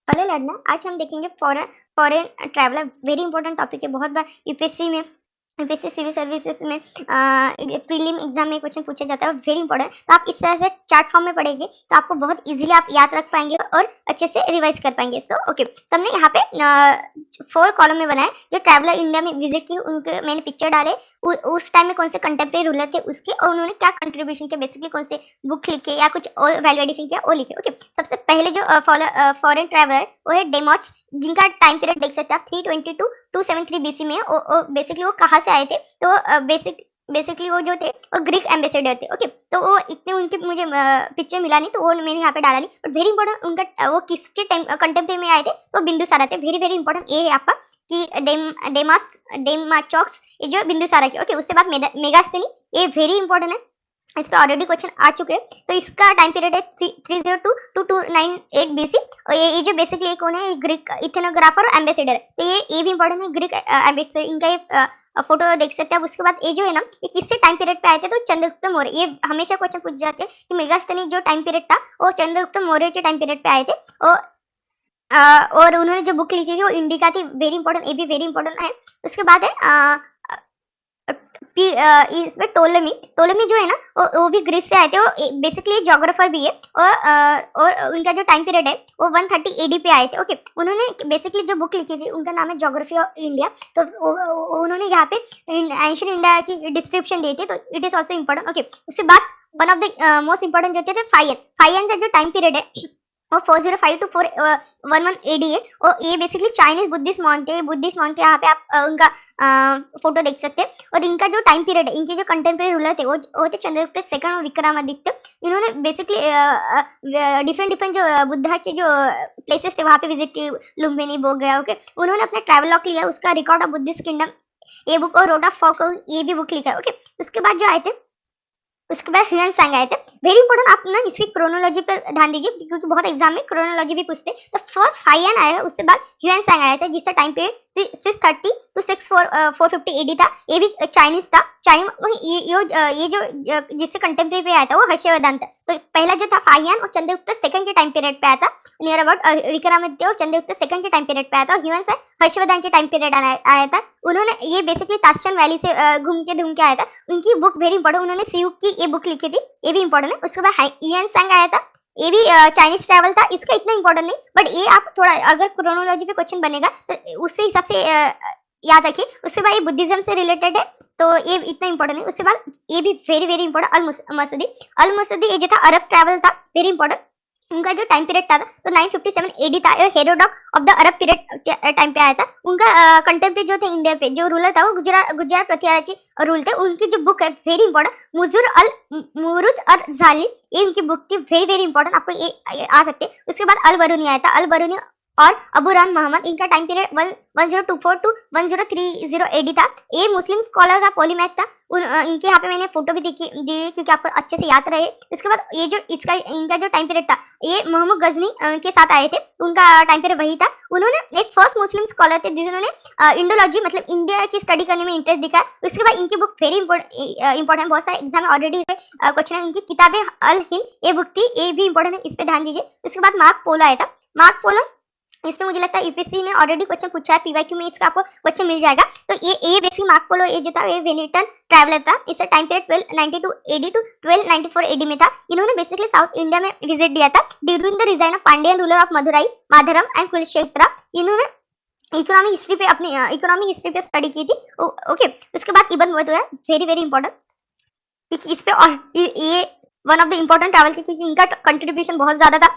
Hello लड़ना, आज हम देखेंगे foreign foreign traveller. Very important topic है। बहुत बार यूपीएससी में, यूपीएससी सिविल सर्विसेज में प्रीलिम एग्जाम में क्वेश्चन पूछा जाता है और वेरी इंपॉर्टेंट। तो आप इस तरह से चार्ट फॉर्म में पढ़ेंगे तो आपको बहुत इजीली आप याद रख पाएंगे और अच्छे से रिवाइज कर पाएंगे। सो ओके, so हमने यहाँ पे 4 कॉलम में बनाए जो ट्रैवलर इंडिया में विजिट की, उनके मैंने पिक्चर डाले। उस टाइम में कौन से कंटेम्प्रेरी रूलर थे उसके, और उन्होंने क्या कंट्रीब्यूशन किया, बेसिकली कौन से बुक लिखे या कुछ और वैल्यूएडिशन किया वो लिखे। ओके, सबसे पहले जो फॉरेन ट्रैवलर वो है डेमोस, जिनका टाइम पीरियड देख सकते हैं आप 322 273 बीसी में है। बेसिकली वो कहाँ से आए थे, तो बेसिकली वो जो थे वो ग्रीक एम्बेसडर थे। ओके, तो वो इतने उनके मुझे पिक्चर मिला नहीं, तो वो मैंने यहाँ पे डाला नहीं। बट वेरी इंपॉर्टेंट, उनका वो किसके टाइम कंटेम्प्रेरी में आए थे, तो बिंदुसारा थे। वेरी वेरी इंपॉर्टेंट ये है आपका कि डेमाचॉक्स ये जो बिंदुसारा के। ओके, उसके बाद मेगास्थनी, ये वेरी इंपॉर्टेंट है, इस पे ऑलरेडी क्वेश्चन आ चुके हैं। तो इसका टाइम पीरियड है 302 to 298 बीसी। और ये जो बेसिकली कौन है, ग्रीक इथेनोग्राफर और एम्बेसडर है। तो ये भी इंपॉर्टेंट है, ग्रीक एम्बेसडर, इनका ये फोटो देख सकते हैं आप। उसके बाद ये जो है ना, ये किससे टाइम पीरियड पे आए थे, तो चंद्रगुप्त मौर्य। ये हमेशा क्वेश्चन पूछ जाते हैं कि मेगास्थनी जो टाइम पीरियड था वो चंद्रगुप्त मौर्य के टाइम पीरियड पे आए थे। और उन्होंने जो बुक लिखी थी वो इंडिका थी। वेरी इंपॉर्टेंट, ये भी वेरी इंपॉर्टेंट है। उसके बाद है इसमें टोलेमी जो है ना, वो भी ग्रीस से आए थे। वो बेसिकली ज्योग्राफर भी है, और उनका जो टाइम पीरियड है वो 130 एडी पे आए थे। ओके, उन्होंने बेसिकली जो बुक लिखी थी उनका नाम है ज्योग्राफी ऑफ इंडिया। तो उन्होंने यहाँ पे एंशिएंट इंडिया की डिस्क्रिप्शन दी थी, तो it is also important. Okay, उसके बाद one of the most important जो थे फाइयन का जो टाइम पीरियड है और 405 to 411 एडी है। और ये बेसिकली चाइनीज बुद्धिस्ट मॉन्क है। बुद्धिस्ट मॉन्क यहाँ पे आप उनका फोटो देख सकते हैं। और इनका जो टाइम पीरियड है, इनके जो कंटेम्प्रेरी रूलर थे वो थे चंद्रगुप्त सेकंड और विक्रमादित्य। इन्होंने बेसिकली डिफरेंट जो बुद्धा के जो प्लेसेस थे वहाँ पे विजिट किए, लुम्बिनी बोग गया। ओके, उन्होंने अपना ट्रैवल लॉग लिया, उसका रिकॉर्ड ऑफ बुद्धिस्ट किंगडम ये बुक, और रोड ऑफ फॉक ये भी बुक लिखा है। ओके, उसके बाद जो आए थे, उसके बाद ह्यूएन सांग आए थे। वेरी इंपॉर्टेंट, आप ना इसकी क्रोनोलॉजी पर ध्यान दीजिए क्योंकि बहुत एग्जाम में क्रोनोलॉजी भी पूछते हैं। तो फर्स्ट फाइयन आया, उसके बाद ह्यूएन सांग आया था, जिसका टाइम पीरियड 630 to 450 एडी था। ये भी चाइनीज था। ये जो जिससे कंटेम्प्रेरी पे आया था वो हर्षवर्धन था। तो पहला जो था फाइयन और चंद्रगुप्त सेकंड के टाइम पीरियड पे आया था, नियर अबाउट विक्रमादित्य और चंद्रगुप्त सेकंड के टाइम पीरियड पे आया था। ह्यूएन सांग हर्षवर्धन के टाइम पीरियड आया था। उन्होंने ये बेसिकली ताशकंद वैली से घूम के आया था। उनकी बुक वेरी इंपॉर्टेंट, उन्होंने सीयूक की ये बुक लिखी थी, ये भी इंपॉर्टेंट है। उसके बाद ह्यूएन सांग आया था, ये भी चाइनीज ट्रैवल था। इसका इतना इंपॉर्टेंट नहीं, बट ये आप थोड़ा अगर क्रोनोलॉजी पे क्वेश्चन बनेगा तो उससे हिसाब से याद रखिए। उसके बाद ये बुद्धिज्म से रिलेटेड है, तो ये इतना इंपॉर्टेंट नहीं। उसके बाद ये भी very very important, Al Masudi ये जो था अरब ट्रैवल था, वेरी इंपॉर्टेंट। उनका जो टाइम पीरियड था तो 957 एडी था। Herodotus of the Arab period time पे आया था। उनका कंटेम्प्रेरी जो थे इंडिया पे जो रूलर था वो गुजरात प्रत्यार के रूल थे। उनकी जो बुक है वेरी इंपॉर्टेंट, मुरुज और झाली, ये उनकी बुक थी, वेरी वेरी इंपॉर्टेंट, आपको ये आ सकते हैं। उसके बाद अल बरूनी आया था, अल बरूनी और अबूरान मोहम्मद, इनका टाइम पीरियड 1024 to 1030 एडी था। ये मुस्लिम स्कॉलर था, पॉलीमैथ था। इनके यहाँ पे मैंने फोटो भी दी क्योंकि आपको अच्छे से याद रहे। इसके बाद ये जो इनका जो टाइम पीरियड था, ये मोहम्मद गजनी के साथ आए थे, उनका टाइम पीरियड वही था। उन्होंने एक फर्स्ट मुस्लिम स्कॉलर थे जिन्होंने इंडोलॉजी मतलब इंडिया की स्टडी करने में इंटरेस्ट दिखाया। उसके बाद इनकी बुक वेरी इंपॉर्टेंट, बहुत सारे एग्जाम में ऑलरेडी क्वेश्चन है। इनकी किताबें अल हिंद ये बुक थी, ये भी इंपॉर्टेंट है, इस पे ध्यान दीजिए। उसके बाद मार्क पोलो आया था। मार्क पोलो, इसमें मुझे लगता है यूपीएससी ने ऑलरेडी क्वेश्चन पूछा है, पीवाईक्यू में इसका आपको क्वेश्चन मिल जाएगा। तो ये बेसिक मार्क पोलो ये जो था ये वेनेटन ट्रैवलर था। इसका time period 1292 AD to 1294 AD में था। इन्होंने बेसिकली साउथ इंडिया में विजिट दिया था during the reign of Pandyan ruler of Madurai, Madhavaram and Kulakshetra. इन्होंने इकोनॉमिक हिस्ट्री पे अपनी इकोनॉमिक हिस्ट्री पे स्टडी की थी। ओके, उसके बाद Ibn Battuta, very very important, क्योंकि इस पे ये one of the important travel थी क्योंकि इनका कंट्रीब्यूशन बहुत ज्यादा था।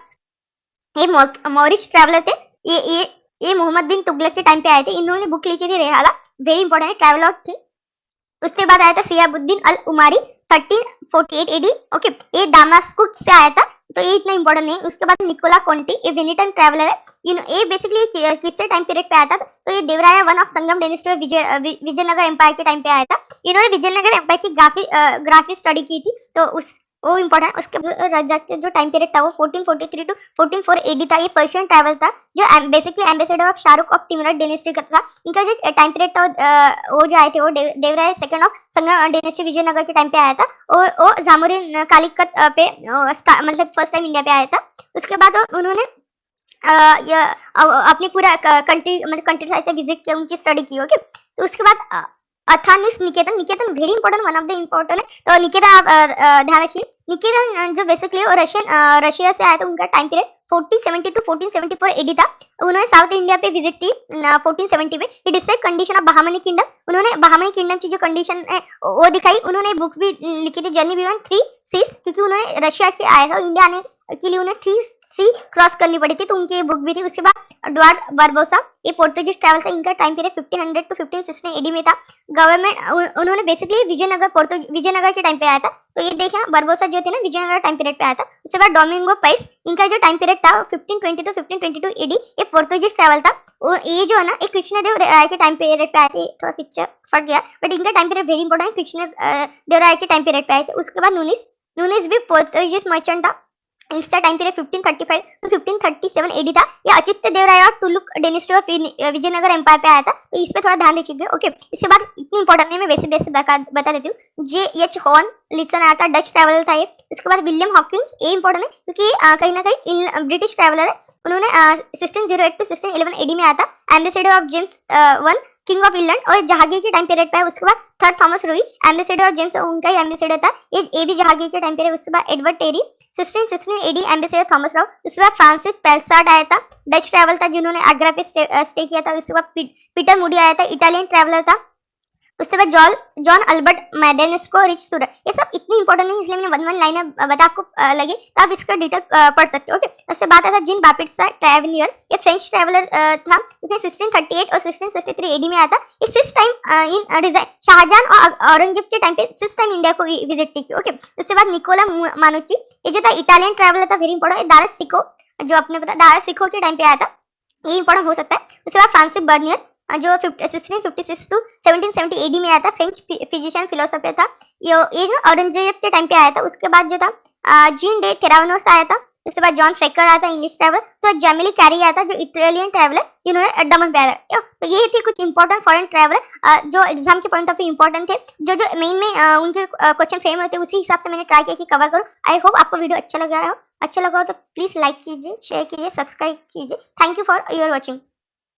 ये मॉरिश ट्रैवलर थे। ये मोहम्मद बिन तुगलक के टाइम पे आए थे। इन्होंने बुक लिखी थी रेहाला, वेरी इंपॉर्टेंट ट्रैवलॉग थी। उसके बाद आया था सियाबुद्दीन अल उमारी 1348 एडी। ओके, ये दामास्कुस से आया था, तो ये इतना इंपॉर्टेंट नहीं। उसके बाद निकोला कॉन्टी, ये वेनेटन ट्रैवलर है। ये बेसिकली किससे टाइम पीरियड पे आया था, तो ये Devaraya one of Sangam dynasty Vijayanagar empire के टाइम पे आया था। इन्होंने विजयनगर एम्पायर की ग्राफी स्टडी की थी, तो वो इंपॉर्टेंट। उसके जो टाइम पीरियड था वो 1443 to 144 एडी था। ये पर्शियन ट्रैवल था जो basically ambassador of Shahrukh of Timurid dynasty का था। इनका जो टाइम पीरियड था वो जो आए थे वो Devaraya second of Sangam dynasty Vijayanagar के टाइम पे आया था। और वो जामुरीन कालिकत पे मतलब फर्स्ट टाइम इंडिया पे आया था। उसके बाद उन्होंने अपनी पूरा कंट्री मतलब कंट्री साइड से विजिट किया, उनकी स्टडी की। ओके, तो उसके बाद Athanasius Nikitin, Nikitin very important, one of the important है। तो निकेतन आप ध्यान रखिए। निकेतन जो बेसिकली रशिया से आया था, उनका टाइम पीरियड 1470 टू 1474 एडी था। उन्होंने साउथ इंडिया पे विजिट की 1470 में। He describe condition of Bahmani kingdom, उन्होंने बहामनी किंगडम की जो कंडीशन है वो दिखाई। उन्होंने बुक भी लिखी थी, जर्नी बियॉन्ड 3 सीज, क्योंकि उन्होंने रशिया से आया था, इंडिया आने के लिए उन्हें 3 सी क्रॉस करनी पड़ी थी, तो उनकी ये बुक भी थी। उसके बाद एडुआर्ड बारबोसा, ये पोर्तुगीज ट्रैवल था, इनका टाइम पीरियड 1500 टू 1516 एडी में था। गवर्नमेंट उन्होंने बेसिकली विजयनगर के टाइम पे आया था। तो ये देखिए बारबोसा जो थे ना, विजयनगर टाइम पीरियड पे आया था। उसके बाद डोमिंगो पाइस, इनका जो टाइम पीरियड था 1520 टू 1522 एडी, ये पोर्तुगीज ट्रैवल था। और ये जो है ना, एक कृष्णदेव राय के टाइम पीरियड पे आए थे। थोड़ा पिक्चर फट गया, बट इनका टाइम पीरियड वेरी इंपॉर्टेंट है, कृष्णदेव राय के टाइम पीरियड पे आए थे। उसके बाद नूनिस भी पोर्तुगीज मर्चेंट था, इसका टाइम पीरियड 1535 टू 1537 एडी था। ये अच्युत देवराय और तुलुक डायनेस्टी ऑफ विजयनगर एम्पायर पे आया था, तो इस पे थोड़ा ध्यान रखिएगा। ओके, इसके बाद इतनी इंपॉर्टेंट नहीं, मैं वैसे बता देती हूँ। J.H. हॉर्न लिसन आया था, डच ट्रैवलर था ये। इसके बाद विलियम हॉकिंस, ये इंपॉर्टेंट है क्योंकि कहीं ना कहीं ब्रिटिश ट्रैवलर है। उन्होंने 1608 टू 1611 एडी में आया था। Ambassador of James one king of England और जहांगीर के टाइम पीरियड पे है। उसके बाद थर्ड थॉमस रूई, एम्बेसडर ऑफ जेम्स, उनका ही एम्बेसडर था, ये भी जहांगीर के टाइम पीरियड। उसके बाद Edward Terry 1616 AD, ambassador Thomas Roe. उसके बाद फ्रांसिस पेल्सार्ड आया था, डच ट्रैवल था, जिन्होंने आगरा पे स्टे किया था। उसके बाद पीटर मूडी आया था, इटालियन ट्रैवलर था। उसके बाद जॉन अल्बर्ट मैडेनेस्को, रिच सूरत। ये सब इतनी इंपॉर्टेंट नहीं, इसलिए मैंने वन लाइन बता, आपको लगे तो आप इसका डिटेल पढ़ सकते हो। ओके, उसके बाद आता जीन बापिट्सा ट्रैवलियर, ये फ्रेंच ट्रैवलर था। उसने 1638 और 1663 एडी में आया था। ये 6 टाइम इन डिजाइन शाहजहां और औरंगजेब के टाइम पे 6 टाइम इंडिया को विजिट की। ओके, उसके बाद निकोला मानुची, ये जो था इटालियन ट्रैवलर था, वेरी इंपॉर्टेंट। दारस सिको, जो अपने पता दारस सिको के टाइम पे आया था, ये इंपॉर्टेंट हो सकता है। उसके बाद फ्रांसिस बर्नियर, जो 1656 टू 1770 एडी में आया था, फ्रेंच फिजिशियन फिलोसोफर था। ये जो औरंगजेब के टाइम पे आया था। उसके बाद जो था जीन डे टेरावनोस आया था। उसके बाद जॉन फ्रेकर आया था, इंग्लिश ट्रैवलर। उसके बाद जेमिली कैरी आया था, जो इटालियन ट्रैवलर, जिन्होंने अंडमान पे आया था। तो ये थे कुछ इंपॉर्टेंट फॉरेन ट्रैवलर जो एग्जाम के पॉइंट ऑफ व्यू इंपॉर्टेंट थे, जो मेन में उनके क्वेश्चन फ्रेम होते हैं, उसी हिसाब से मैंने ट्राई किया कि कवर करूँ। आई होप आपको वीडियो अच्छा लगा हो तो प्लीज लाइक कीजिए, शेयर कीजिए, सब्सक्राइब कीजिए। Thank you for your watching.